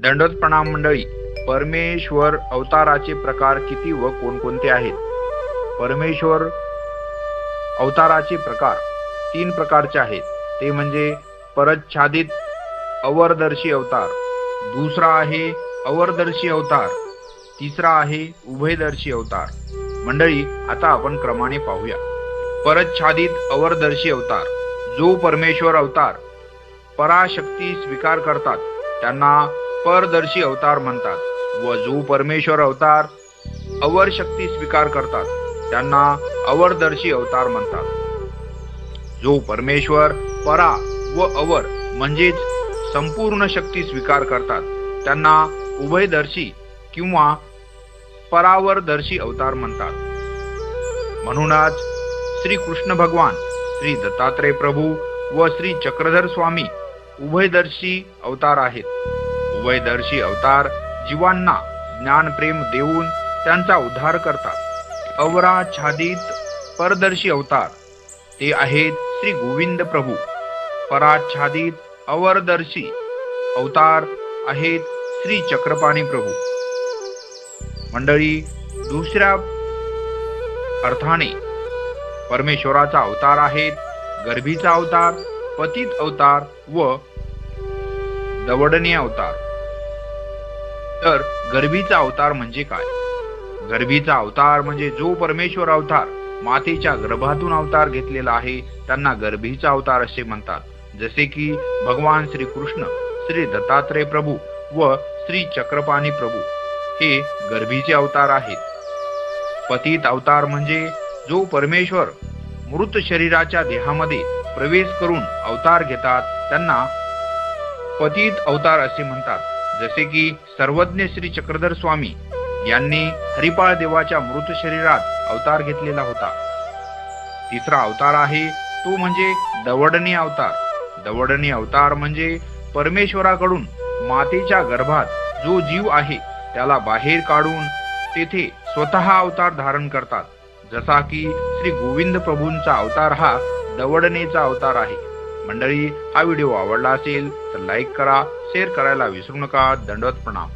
दंडवत प्रणाम मंडळी. परमेश्वर अवताराचे प्रकार किती व कोणकोणते आहेत? परमेश्वर अवताराचे प्रकार 3 प्रकारचे आहेत. ते म्हणजे परच्छादित अवरदर्शी अवतार, दुसरा आहे अवरदर्शी अवतार, तिसरा आहे उभयदर्शी अवतार. मंडळी, आता आपण क्रमाने पाहूया. परच्छादित अवरदर्शी अवतार. जो परमेश्वर अवतार पराशक्ती स्वीकार करतात त्यांना परदर्शी अवतार म्हणतात व जो परमेश्वर अवतार अवर शक्ती स्वीकार करतात त्यांना अवरदर्शी अवतार म्हणतात. जो परमेश्वर परा व अवर म्हणजेच संपूर्ण शक्ती स्वीकार करतात त्यांना उभयदर्शी किंवा परावरदर्शी अवतार म्हणतात. म्हणूनच श्री कृष्ण भगवान, श्री दत्तात्रय प्रभू व श्री चक्रधर स्वामी उभयदर्शी अवतार आहेत. उभयदर्शी अवतार जीवांना ज्ञान प्रेम देऊन त्यांचा उद्धार करतात. अवराच्छादित परदर्शी अवतार ते आहेत श्री गोविंद प्रभू. पराच्छादित अवरदर्शी अवतार आहेत श्री चक्रपाणी प्रभू. मंडळी, दुसऱ्या अर्थाने परमेश्वराचा अवतार आहेत गर्भीचा अवतार, पतित अवतार व दवडणे अवतार. तर गर्भीचा अवतार म्हणजे काय? गर्भीचा अवतार म्हणजे जो परमेश्वर अवतार मातेच्या गर्भातून अवतार घेतलेला आहे त्यांना गर्भीचा अवतार असे म्हणतात. जसे की भगवान श्री कृष्ण, श्री दत्तात्रय प्रभू व श्री चक्रपाणी प्रभू हे गर्भीचे अवतार आहेत. पतित अवतार म्हणजे जो परमेश्वर मृत शरीराच्या देहामध्ये प्रवेश करून अवतार घेतात त्यांना पतित अवतार असे म्हणतात. जसे की सर्वज्ञ श्री चक्रधर स्वामी यांनी हरिपाळ देवाच्या मृत शरीरात अवतार घेतलेला होता. तिसरा अवतार आहे तो म्हणजे दवडणी अवतार. दवडणी अवतार म्हणजे परमेश्वराकडून मातेच्या गर्भात जो जीव आहे त्याला बाहेर काढून तेथे स्वतः अवतार धारण करतात. जसा की श्री गोविंद प्रभूंचा अवतार हा दवडणेचा अवतार आहे. मंडळी, हा व्हिडिओ आवडला असेल तर लाईक करा, शेअर करायला विसरू नका. दंडवत प्रणाम.